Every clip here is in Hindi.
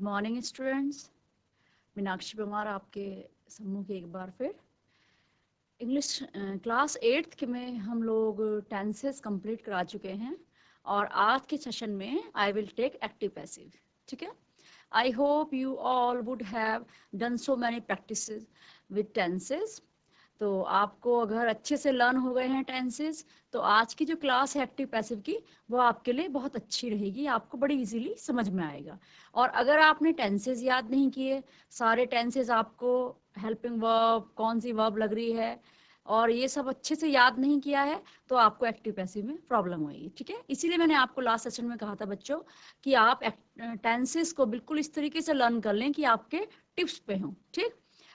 मॉर्निंग स्टूडेंट्स, मीनाक्षी परमार आपके समूह के एक बार फिर इंग्लिश क्लास 8th के में हम लोग टेंसेस कंप्लीट करा चुके हैं और आज के सेशन में I will take active passive. ठीक है, I hope you all would have done so many practices with tenses. तो आपको अगर अच्छे से लर्न हो गए हैं टेंसेस तो आज की जो क्लास है एक्टिव पैसिव की वो आपके लिए बहुत अच्छी रहेगी, आपको बड़ी इजीली समझ में आएगा। और अगर आपने टेंसेस याद नहीं किए, सारे टेंसेस आपको हेल्पिंग वर्ब कौन सी वर्ब लग रही है और ये सब अच्छे से याद नहीं किया है तो आपको एक्टिव पैसिव में प्रॉब्लम होगी। ठीक है, इसीलिए मैंने आपको लास्ट सेशन में कहा था बच्चों कि आप टेंसेस को बिल्कुल इस तरीके से लर्न कर लें कि आपके टिप्स पे हों। ठीक,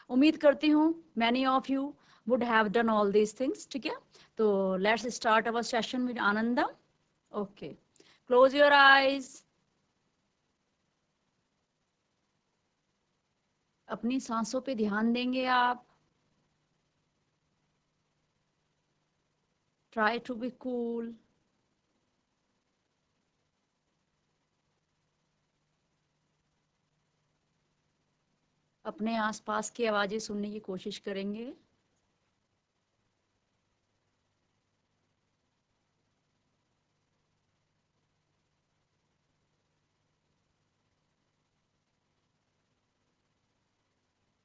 उम्मीद करती हूँ many of you would have done all these things. ठीक है, तो let's start our session with Anandam. Okay, close your eyes. अपनी सांसों पे ध्यान देंगे आप। Try to be cool. अपने आसपास की आवाजें सुनने की कोशिश करेंगे।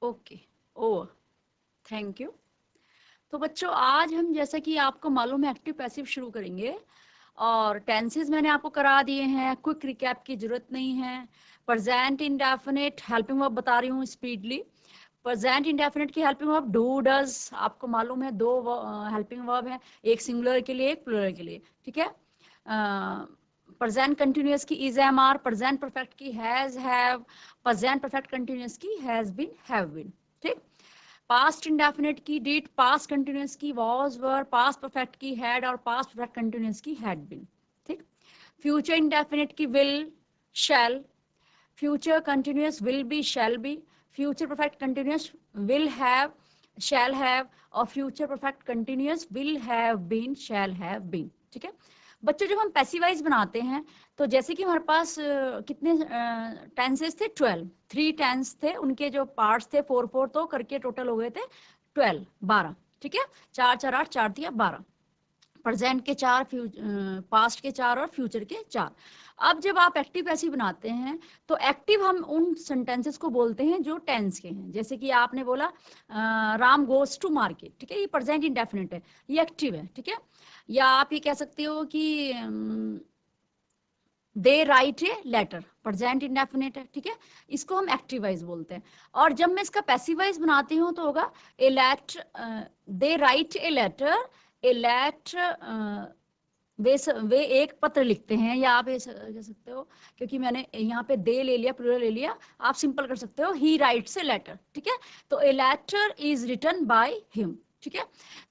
Okay, over, thank you. तो बच्चों आज हम जैसा कि आपको मालूम है एक्टिव पैसिव शुरू करेंगे और टेंसेस मैंने आपको करा दिए हैं, क्विक रिकैप की जरूरत नहीं है। प्रेजेंट इंडेफिनिट हेल्पिंग वर्ब बता रही हूँ स्पीडली। प्रेजेंट इंडेफिनिट की हेल्पिंग वर्ब डू डज, आपको मालूम है दो हेल्पिंग वर्ब है, एक सिंगुलर के लिए एक प्लूरल के लिए। ठीक है, प्रेजेंट कंटिन्यूअस की is am are, present perfect की has have, present perfect continuous की हैज बीन हैव बीन। ठीक, पास्ट इंडेफिनिट की डिड, पास्ट कंटिन्यूअस की वाज वर, पास्ट परफेक्ट की हैड और पास्ट परफेक्ट कंटिन्यूअस की हैड बीन। ठीक, फ्यूचर इंडेफिनिट की will shall, future continuous will be shall be, future perfect continuous will have shall have और future perfect continuous will have been shall have been. ठीक है बच्चों, जब हम पैसिवाइज बनाते हैं तो जैसे कि हमारे पास कितने टेंसेस थे, 12, 3 टेंस थे, उनके जो पार्ट्स थे 4 4 तो करके टोटल हो गए थे 12, 12। ठीक है, 4 4 8, 4 दिया 12, प्रेजेंट के 4, पास्ट के 4 और फ्यूचर के 4। अब जब आप एक्टिव पैसिव बनाते हैं तो एक्टिव हम उन सेंटेंसेस को बोलते हैं जो टेंस के हैं। जैसे कि आपने बोला राम गोज टू मार्केट, ठीक है, ये प्रेजेंट इंडेफिनिट है, ये एक्टिव है। ठीक है, या आप ये कह सकते हो कि they write a letter, present indefinite है। ठीक है, इसको हम एक्टिवाइज बोलते हैं। और जब मैं इसका पैसिवाइज बनाती हूँ तो होगा a letter, they write a letter, a letter, they एक पत्र लिखते हैं, या आप ऐसा कह सकते हो क्योंकि मैंने यहाँ पे दे ले लिया, प्लूरल ले लिया, आप सिंपल कर सकते हो ही राइट्स ए लेटर। ठीक है, तो a letter is written by him. ठीक है,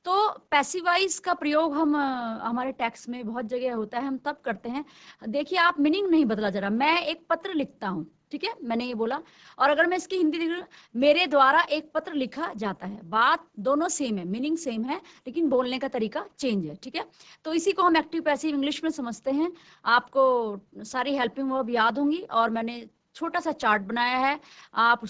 तो पैसिवाइज का प्रयोग हम हमारे टेक्स्ट में बहुत जगह होता है, हम तब करते हैं। देखिए आप मीनिंग नहीं बदला जरा, मैं एक पत्र लिखता हूँ, ठीक है, मैंने ये बोला, और अगर मैं इसकी हिंदी लिख, मेरे द्वारा एक पत्र लिखा जाता है, बात दोनों सेम है, मीनिंग सेम है, लेकिन बोलने का तरीका चेंज है। ठीक है, तो इसी को हम एक्टिव पैसिव इंग्लिश में समझते हैं। आपको सारी हेल्पिंग वर्ब याद होंगी और मैंने छोटा सा चार्ट बनाया है, आप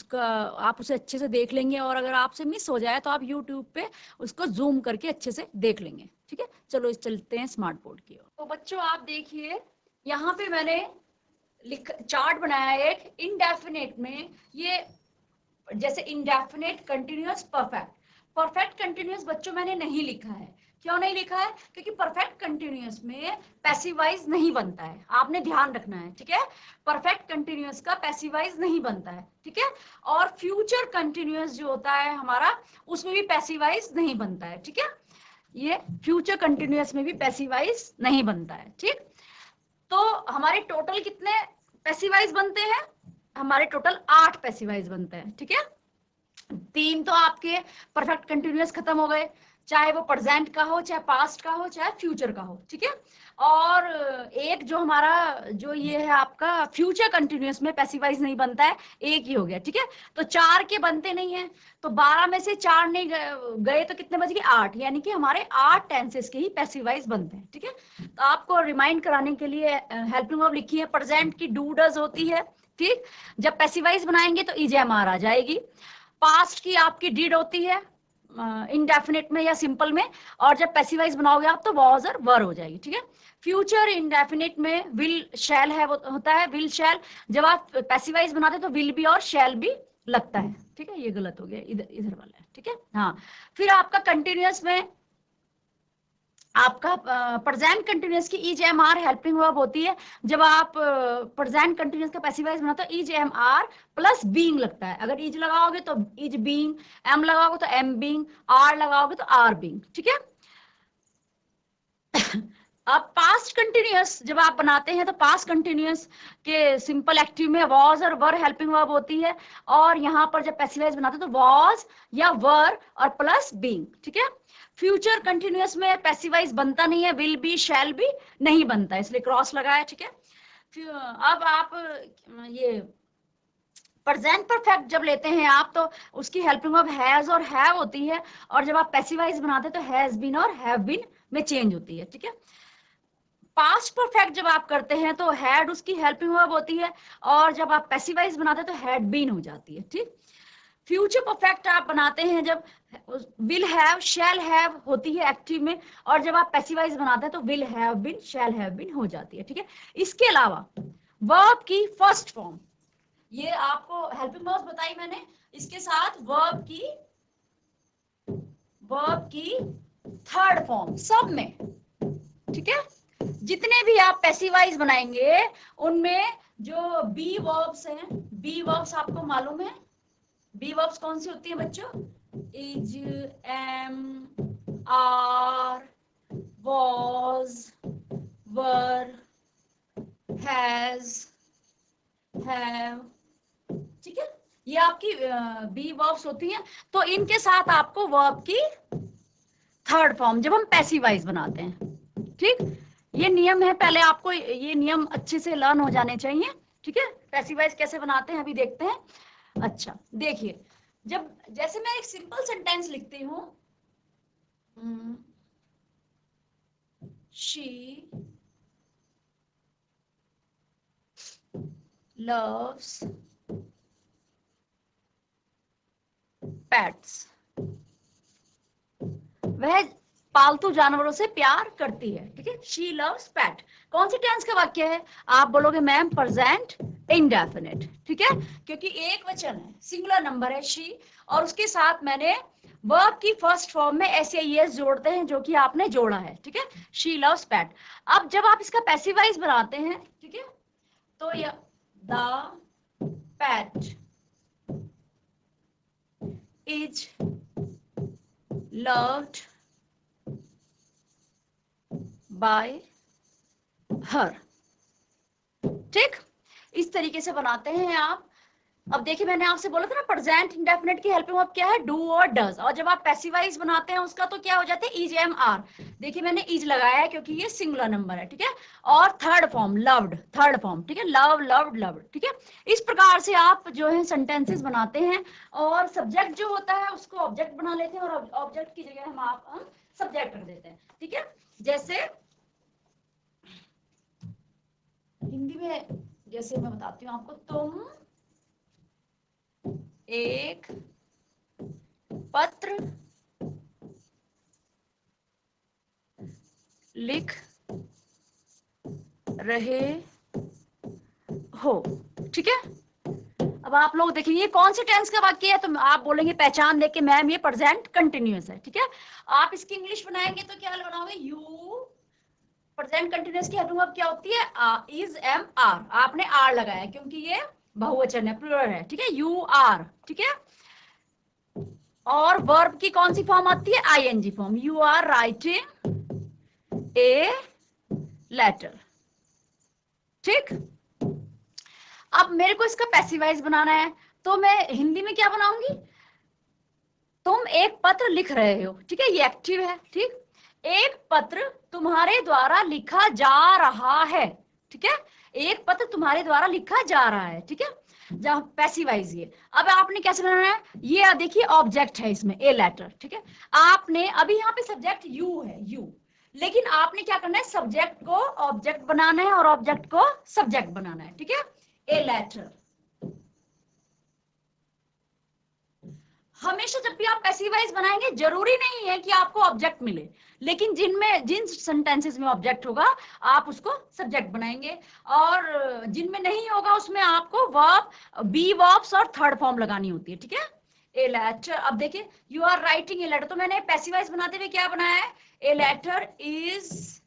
उसे अच्छे से देख लेंगे, और अगर आपसे मिस हो जाए तो आप YouTube पे उसको जूम करके अच्छे से देख लेंगे। ठीक है, चलो इस चलते हैं स्मार्ट बोर्ड की ओर। तो बच्चों आप देखिए यहाँ पे मैंने चार्ट बनाया है एक इंडेफिनेट में, ये जैसे indefinite, continuous, perfect. Perfect continuous बच्चों मैंने नहीं लिखा है, क्यों नहीं लिखा है, क्योंकि परफेक्ट कंटिन्यूअस में पैसिवाइज नहीं बनता है, आपने ध्यान रखना है। ठीक है, परफेक्ट कंटिन्यूअस का पैसिवाइज नहीं बनता है। ठीक है, और फ्यूचर कंटिन्यूअस जो होता है हमारा, उसमें भी पैसिवाइज नहीं बनता है। ठीक है, ये फ्यूचर कंटिन्यूअस में भी पैसिवाइज नहीं बनता है। ठीक, तो हमारे टोटल कितने पैसिवाइज बनते हैं, हमारे टोटल 8 पैसिवाइज बनते हैं। ठीक है, 3 तो आपके परफेक्ट कंटिन्यूअस खत्म हो गए, चाहे वो प्रेजेंट का हो, चाहे पास्ट का हो, चाहे फ्यूचर का हो। ठीक है, और एक जो हमारा जो ये है आपका फ्यूचर कंटिन्यूअस में पैसिवाइज नहीं बनता है, एक ही हो गया। ठीक है, तो 4 के बनते नहीं है, तो 12 में से 4 नहीं गए तो कितने बच गए, 8, यानी कि हमारे 8 टेंसेस के ही पैसिवाइज बनते हैं। ठीक है, तो आपको रिमाइंड कराने के लिए हेल्पिंग वर्ब लिखी है, प्रेजेंट की डू डज होती है, ठीक, जब पैसिवाइज बनाएंगे तो EJMR आ जाएगी। पास्ट की आपकी डिड होती है इंडेफिनिट में या सिंपल में, और जब पैसिवाइज बनाओगे आप तो वॉज और वर हो जाएगी। ठीक है, फ्यूचर इंडेफिनिट में विल शैल है होता है, विल शैल। जब आप पैसिवाइज बनाते तो विल भी और शैल भी लगता है। ठीक है, ये गलत हो गया, इधर वाला है। ठीक है, हाँ। फिर आपका कंटिन्यूअस में आपका प्रेजेंट कंटिन्यूअस की EJMR हेल्पिंग वर्ब होती है। जब आप प्रेजेंट कंटिन्यूअस का पैसिवाइज बनाते हो EJMR प्लस बीइंग लगता है। अगर इज लगाओगे तो इज बीइंग, एम लगाओगे तो एम बीइंग, आर लगाओगे तो आर बीइंग। ठीक है, अब पास्ट कंटिन्यूअस जब आप बनाते हैं तो पास्ट कंटिन्यूअस के सिंपल एक्टिव में वॉज और वर हेल्पिंग वर्ब होती है, और यहाँ पर जब पैसिवाइज बनाते हैं तो वॉज या वर और प्लस बीइंग। ठीक है, फ्यूचर कंटिन्यूअस में पैसिवाइज बनता नहीं है, विल बी शैल बी नहीं बनता, इसलिए क्रॉस लगाया। ठीक है, अब आप ये प्रेजेंट परफेक्ट जब लेते हैं आप तो उसकी हेल्पिंग वर्ब हैज और हैव होती है, और जब आप पैसिवाइज बनाते हैं तो हैज बीन और हैव बीन में चेंज होती है। ठीक है, पास्ट परफेक्ट जब आप करते हैं तो हैड उसकी हेल्पिंग वर्ब होती है, और जब आप पैसिवाइज बनाते हैं तो हैड बीन हो जाती है। ठीक, फ्यूचर परफेक्ट आप बनाते हैं जब विल हैव शैल हैव होती है एक्टिव में, और जब आप पैसिवाइज बनाते हैं तो will have been shall have been हो जाती है। ठीक है, इसके अलावा वर्ब की फर्स्ट फॉर्म, ये आपको हेल्पिंग वर्ब बताई मैंने, इसके साथ वर्ब की थर्ड फॉर्म सब में। ठीक है, जितने भी आप पैसिवाइज बनाएंगे उनमें जो बी वर्ब्स हैं, बी वर्ब्स आपको मालूम है बी वर्ब्स कौन सी होती है बच्चों? Is, am, are, was, were, has, have. ठीक है, ये आपकी बी वर्ब्स होती हैं। तो इनके साथ आपको वर्ब की थर्ड फॉर्म जब हम पैसिवाइज बनाते हैं। ठीक, ये नियम है, पहले आपको ये नियम अच्छे से लर्न हो जाने चाहिए। ठीक है, पैसिवाइज कैसे बनाते हैं अभी देखते हैं। अच्छा देखिए, जब जैसे मैं एक सिंपल सेंटेंस लिखती हूं, शी loves pets, वह पालतू जानवरों से प्यार करती है। ठीक है, शी लव्स पैट कौन सी टेंस का वाक्य है? आप बोलोगे मैम प्रेजेंट इंडेफिनिट। ठीक है, क्योंकि एक वचन है, सिंगुलर नंबर है शी, और उसके साथ मैंने वर्ब की फर्स्ट फॉर्म में एस जोड़ते हैं जो कि आपने जोड़ा है। ठीक है, शी लव्स पैट। अब जब आप इसका पैसिवाइज बनाते हैं, ठीक है, तो यह the PAT is loved by her। ठीक, इस तरीके से बनाते हैं आप। अब देखिए, मैंने आपसे बोला था ना प्रेजेंट इंडेफिनिट की हेल्पिंग वर्ब क्या है? डू और डज। और जब आप पैसिवाइज बनाते हैं उसका तो क्या हो जाते हैं? Is, am, are. देखिए मैंने इज लगाया है क्योंकि ये सिंगुलर नंबर है। ठीक है, और third form loved, third form. ठीक है, लव, लव्ड, लव्ड। ठीक है, इस प्रकार से आप जो है सेंटेंसेस बनाते हैं, और सब्जेक्ट जो होता है उसको ऑब्जेक्ट बना लेते हैं, और ऑब्जेक्ट की जगह हम सब्जेक्ट रख देते हैं। ठीक है, जैसे हिंदी में जैसे मैं बताती हूँ आपको, तुम एक पत्र लिख रहे हो। ठीक है, अब आप लोग देखिए ये कौन सी टेंस का वाक्य है, तो आप बोलेंगे पहचान देके मैम ये प्रेजेंट कंटिन्यूअस है। ठीक है, आप इसकी इंग्लिश बनाएंगे तो क्या बनाओगे? यू, प्रेजेंट कंटिन्यूअस की हेल्पिंग वर्ब क्या होती है? Is, am, are. आपने आर लगाया क्योंकि ये बहुवचन है, प्लूरल है। ठीक है, यू आर। ठीक है, और वर्ब की कौन सी फॉर्म आती है? ING form. You are writing a letter. ठीक, अब मेरे को इसका पैसिवाइज बनाना है, तो मैं हिंदी में क्या बनाऊंगी? तुम एक पत्र लिख रहे हो। ठीक है, ये एक्टिव है। ठीक, एक पत्र तुम्हारे द्वारा लिखा जा रहा है। ठीक है, एक पत्र तुम्हारे द्वारा लिखा जा रहा है। ठीक है, जहां पैसिवाइज ये। अब आपने कैसे बनाना है? ये देखिए ऑब्जेक्ट है इसमें, ए लेटर। ठीक है, आपने अभी यहाँ पे सब्जेक्ट यू है, यू, लेकिन आपने क्या करना है? सब्जेक्ट को ऑब्जेक्ट बनाना है और ऑब्जेक्ट को सब्जेक्ट बनाना है। ठीक है, ए लेटर। हमेशा जब भी आप पैसिव वॉइस बनाएंगे जरूरी नहीं है कि आपको ऑब्जेक्ट मिले, लेकिन जिन सेंटेंसेस में ऑब्जेक्ट होगा आप उसको सब्जेक्ट बनाएंगे, और जिनमें नहीं होगा उसमें आपको वर्ब, बी वर्ब्स और थर्ड फॉर्म लगानी होती है, ठीक है। ए लेटर, अब देखिए you are writing a letter, तो मैंने पैसिव वॉइस बनाते हुए क्या बनाया है, ए लेटर इज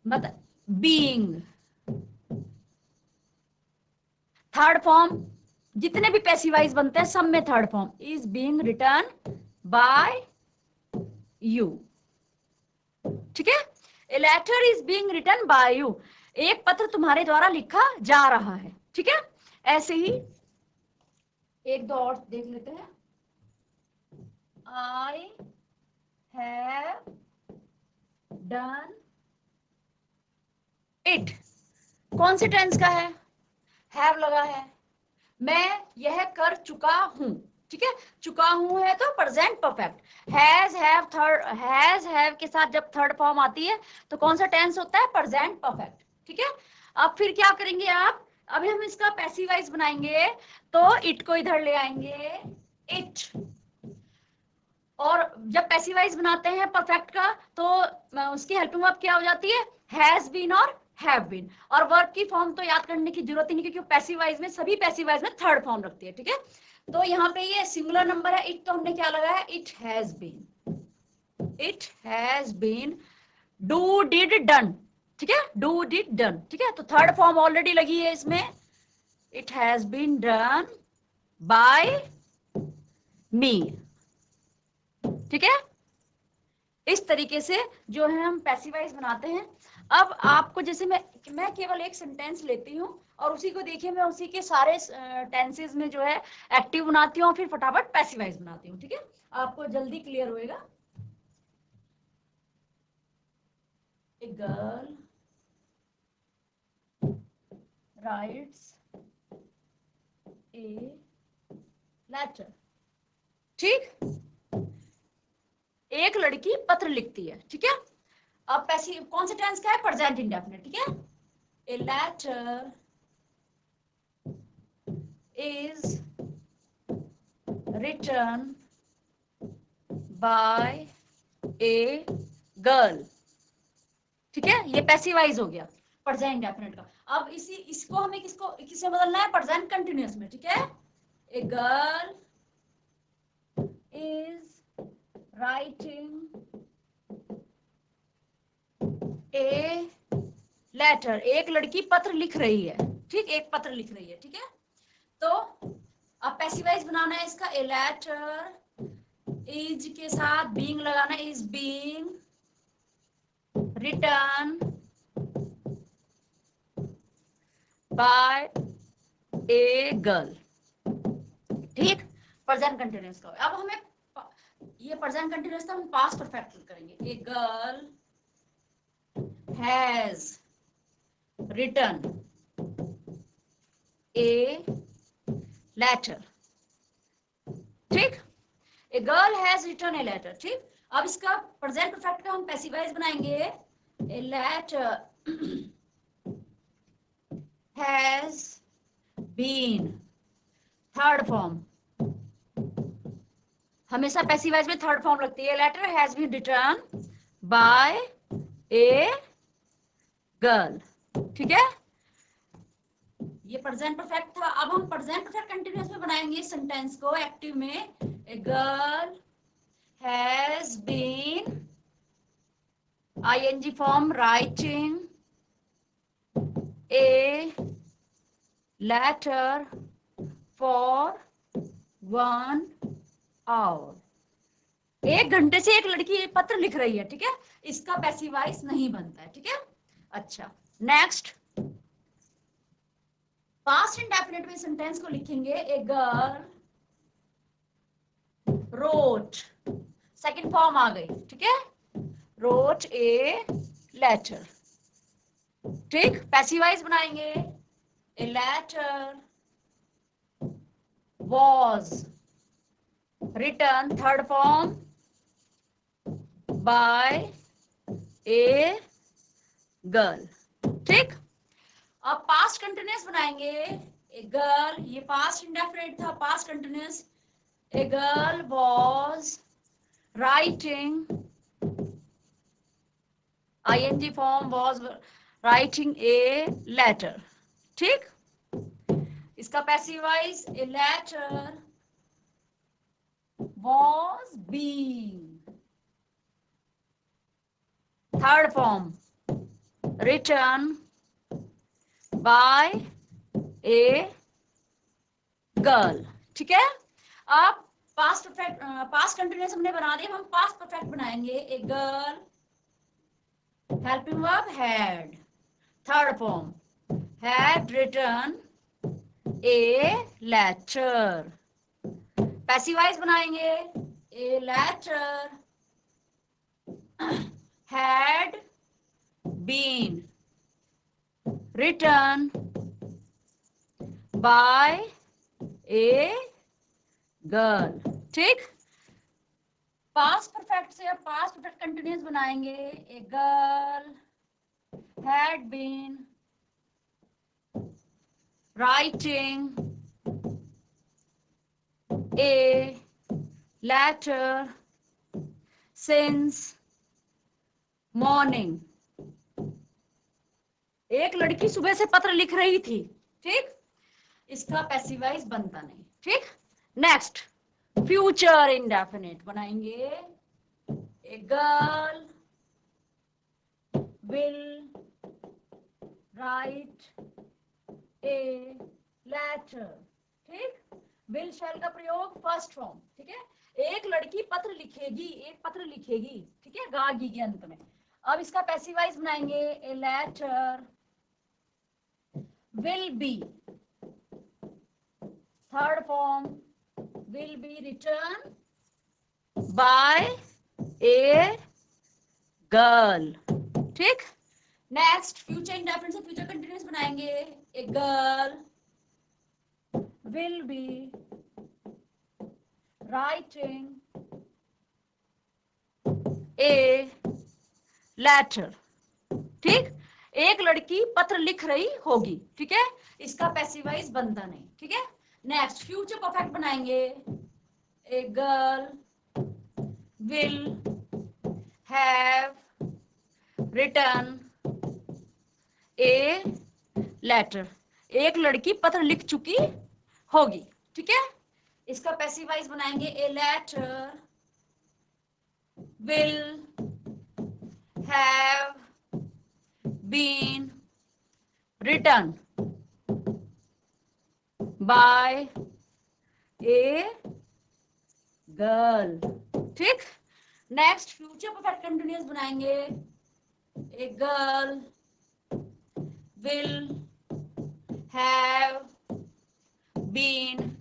मतलब बीइंग। थर्ड फॉर्म जितने भी पैसिवाइज बनते हैं सब में third form, is being written by you, ठीक है। A letter is being written by you, एक पत्र तुम्हारे द्वारा लिखा जा रहा है, ठीक है। ऐसे ही एक दो और देख लेते हैं। आई हैव डन इट, कौन से टेंस का है, हैव लगा है, मैं यह कर चुका हूं, ठीक है। चुका हूं है तो present perfect, has have third, has have के साथ जब थर्ड फॉर्म आती है तो कौन सा टेंस होता है, प्रेजेंट परफेक्ट, ठीक है। अब फिर क्या करेंगे आप, अभी हम इसका पैसिवाइज बनाएंगे तो इट को इधर ले आएंगे, इट, और जब पैसिवाइज बनाते हैं परफेक्ट का तो उसकी हेल्पिंग वर्ब क्या हो जाती है, हैज बीन और हैव बीन, और वर्ब की फॉर्म तो याद करने की जरूरत ही नहीं क्योंकि पैसिवाइज में सभी पैसिवाइज में थर्ड फॉर्म रखती है, ठीक है। तो यहाँ पे ये सिंगुलर नंबर है इट, तो हमने क्या लगाया, it has been, it has been, do did done, ठीक है, डू डिड डन, ठीक है। तो थर्ड फॉर्म ऑलरेडी लगी है इसमें, it has been done by me, ठीक है। इस तरीके से जो है हम पैसिवाइज बनाते हैं। अब आपको जैसे मैं केवल एक सेंटेंस लेती हूँ और उसी को देखिए मैं उसी के सारे टेंसेस में जो है एक्टिव बनाती हूँ और फिर फटाफट पैसिवाइज बनाती हूँ, ठीक है, आपको जल्दी क्लियर होएगा। A girl writes a letter, ठीक, एक लड़की पत्र लिखती है, ठीक है। अब पैसिव कौन से टेंस का है, प्रेजेंट इंडेफिनिट, ठीक है। A letter is written by a girl, ठीक है, ये पैसिवाइज हो गया प्रेजेंट इंडेफिनिट का। अब इसको हमें किससे बदलना है, प्रेजेंट कंटिन्यूअस में, ठीक है। A girl is writing a letter, एक लड़की पत्र लिख रही है, ठीक, एक पत्र लिख रही है, ठीक है। तो अब पैसिवाइज बनाना है इसका, ए लेटर इज के साथ बीइंग लगाना, is being written by a girl, ठीक, प्रेजेंट कंटिन्यूअस का। अब हमें ये प्रेजेंट कंटिन्यूअस था, हम पास्ट परफेक्ट करेंगे, a girl has return a letter, ठीक, a girl has return a letter, ठीक। अब इसका प्रेजेंट परफेक्ट का हम पैसिवाइज बनाएंगे, a letter has been, third form, हमेशा पैसिवाइज में थर्ड फॉर्म लगती है, letter has been return by a girl, ठीक है। ये प्रेजेंट परफेक्ट था। अब हम प्रेजेंट परफेक्ट कंटिन्यूअस में बनाएंगे इस सेंटेंस को एक्टिव में, a girl has been ing form writing a letter for 1 hour, 1 घंटे से एक लड़की पत्र लिख रही है, ठीक है, इसका पैसिवाइज नहीं बनता है, ठीक है। अच्छा, नेक्स्ट पास्ट इंडेफिनिट में सेंटेंस को लिखेंगे, a girl wrote, second form आ गई, ठीक है, रोट ए लेटर, ठीक, पैसिवाइज बनाएंगे, a letter was written, third form, by a girl, ठीक। अब पास्ट कंटिन्यूअस बनाएंगे, ए गर्ल, ये पास्ट इंडेफिनिट था, past continuous, A girl was writing, ing form was writing a letter. ठीक, इसका passive voice a letter was being. Third form written by a girl. ठीक है, अब पास्ट परफेक्ट, पास्ट कंटिन्यूअस हमने बना दिया, हम पास्ट परफेक्ट बनाएंगे. A girl, helping verb had. Third form had written a letter. Passive voice बनाएंगे. A letter had been written by a girl. ठीक, पास्ट परफेक्ट से अब पास्ट परफेक्ट कंटिन्यूअस बनाएंगे. A girl had been writing a letter since morning. एक लड़की सुबह से पत्र लिख रही थी. ठीक, इसका पैसिव वॉइस बनता नहीं. ठीक, नेक्स्ट फ्यूचर इंडेफिनिट बनाएंगे. A girl will write a letter. ठीक, विल शैल का प्रयोग फर्स्ट फॉर्म. ठीक है, एक लड़की पत्र लिखेगी, एक पत्र लिखेगी. ठीक है, गा गी के अंत में. अब इसका पैसिव वॉइस बनाएंगे. A letter will be, third form will be written by a girl. ठीक, नेक्स्ट फ्यूचर इंडेफिनिट से फ्यूचर कंटिन्यूअस बनाएंगे. A girl will be writing a letter. ठीक, एक लड़की पत्र लिख रही होगी. ठीक है, इसका पैसिव वॉइस बनता नहीं. ठीक है, नेक्स्ट फ्यूचर परफेक्ट बनाएंगे. A girl will have written a letter. एक लड़की पत्र लिख चुकी होगी. ठीक है, इसका पैसिव वॉइस बनाएंगे. A letter will have been written by a girl. ठीक, नेक्स्ट फ्यूचर परफेक्ट कंटिन्यूअस बनाएंगे. A girl will have been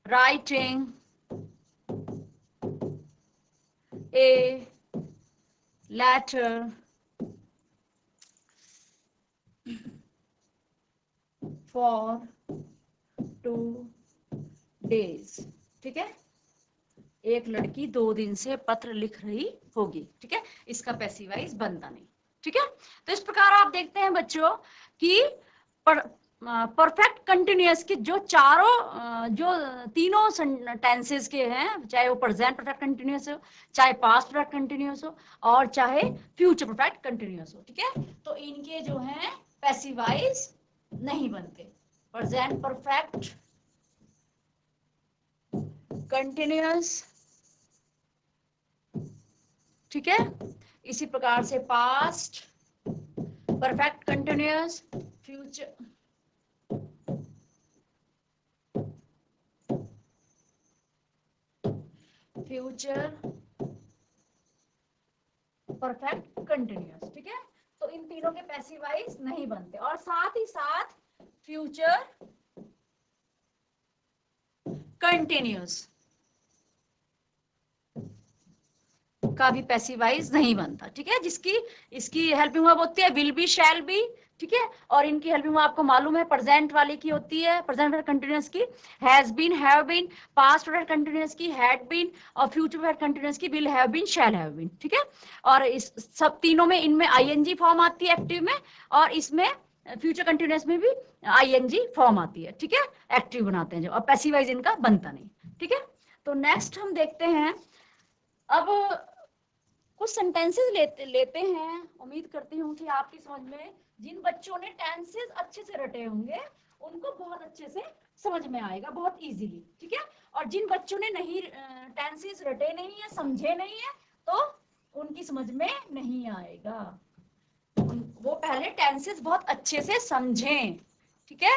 writing a letter for 2 days. ठीक है, एक लड़की 2 दिन से पत्र लिख रही होगी. ठीक है, इसका पैसिव वॉइस बनता नहीं. ठीक है, तो इस प्रकार आप देखते हैं बच्चों कि परफेक्ट कंटिन्यूअस के जो चारों जो तीनों टेंसेस के हैं, चाहे वो प्रेजेंट परफेक्ट कंटिन्यूअस हो, चाहे पास्ट परफेक्ट कंटिन्यूअस हो, और चाहे फ्यूचर परफेक्ट कंटिन्यूअस हो. ठीक है, तो इनके जो हैं पैसिव वॉइस नहीं बनते. Present perfect continuous. ठीक है, इसी प्रकार से past perfect continuous, future perfect continuous. ठीक है, तो इन तीनों के पैसिव वॉइस नहीं बनते. और साथ ही साथ फ्यूचर कंटिन्यूअस का भी पैसिव वॉइस नहीं बनता. ठीक है, जिसकी इसकी हेल्पिंग वर्ब होती है विल बी, शैल बी. ठीक है, और इनकी हेल्पिंग वर्ब आपको मालूम है प्रेजेंट वाले की होती है, प्रेजेंट परफेक्ट कंटिन्यूअस की has been, have been, past perfect continuous की हैड बीन, और फ्यूचर परफेक्ट कंटिन्यूअस की will have been, shall have been. ठीक है, और इस सब तीनों में इनमें आईएनजी फॉर्म आती है एक्टिव में, और इसमें फ्यूचर कंटिन्यूअस में भी आईएनजी फॉर्म आती है. ठीक है, एक्टिव बनाते हैं जो, और पैसिव वॉइस इनका बनता नहीं. ठीक है। तो नेक्स्ट हम देखते हैं, अब कुछ सेंटेंसेस लेते हैं। उम्मीद करती हूँ कि आपकी समझ में, जिन बच्चों ने टेंसेस अच्छे से रटे होंगे उनको बहुत अच्छे से समझ में आएगा, बहुत इजीली, ठीक है। और जिन बच्चों ने नहीं टेंसेस रटे नहीं है, समझे नहीं है, तो उनकी समझ में नहीं आएगा। वो पहले टेंसेस बहुत अच्छे से समझें, ठीक है।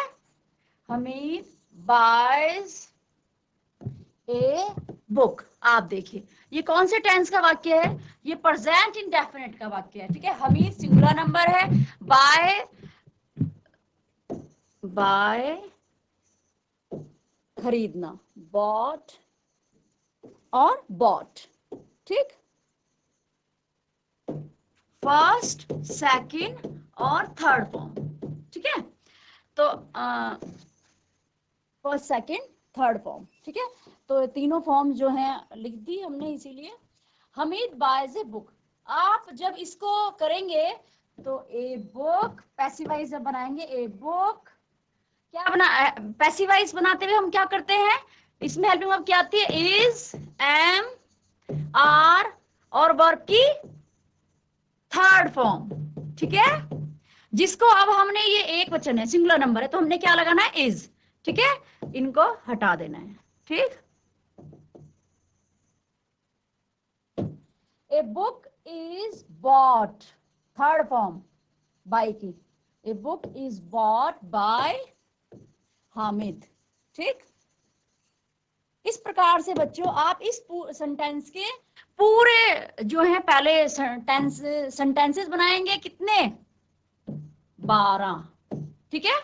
Hamid boys a book. आप देखिए ये कौन से टेंस का वाक्य है, ये प्रेजेंट इंडेफिनिट का वाक्य है, ठीक है। हमीद सिंगुलर नंबर है, बाय खरीदना, बॉट और बॉट, ठीक। फर्स्ट, सेकंड और थर्ड फॉर्म, ठीक है। तो फर्स्ट, सेकंड, थर्ड फॉर्म, ठीक है। तो तीनों फॉर्म जो है लिख दी हमने, इसीलिए हमीद बायज ए बुक। आप जब इसको करेंगे तो ए बुक पैसिवाइज जब बनाएंगे, ए बुक क्या बना, पैसिवाइज बनाते हुए हम क्या करते हैं, इसमें हेल्पिंग वर्ब क्या आती है, इज, एम, आर और वर्ब की थर्ड फॉर्म, ठीक है। जिसको अब हमने, ये एक वचन है, सिंगुलर नंबर है, तो हमने क्या लगाना है, इज, ठीक है। इनको हटा देना है, ठीक। A book is bought, third form by की, a book is bought by Hamid, ठीक। इस प्रकार से बच्चों आप इस सेंटेंस के पूरे जो है पहले सेंटेंसेस बनाएंगे, कितने, 12, ठीक है।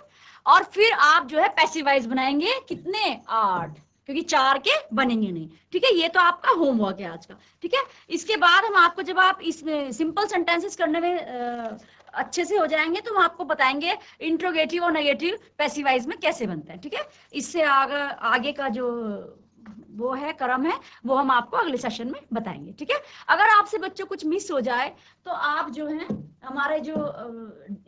और फिर आप जो है पैसिवाइज बनाएंगे, कितने, 8, क्योंकि 4 के बनेंगे नहीं, ठीक है। ये तो आपका होमवर्क है आज का, ठीक है। इसके बाद हम आपको, जब आप इसमें सिंपल सेंटेंसेस करने में अच्छे से हो जाएंगे, तो हम आपको बताएंगे इंट्रोगेटिव और नेगेटिव पैसिवाइज में कैसे बनते हैं, ठीक है। इससे आगे का जो वो है क्रम है, वो हम आपको अगले सेशन में बताएंगे, ठीक है। अगर आपसे बच्चों कुछ मिस हो जाए तो आप जो है हमारे जो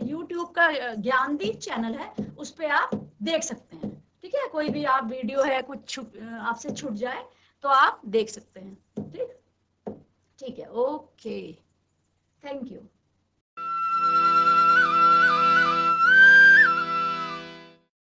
YouTube का ज्ञानदीप चैनल है उस पे आप देख सकते हैं, ठीक है। कोई भी आप वीडियो है कुछ आपसे छूट जाए तो आप देख सकते हैं, ठीक। ठीक है, ओके, थैंक यू।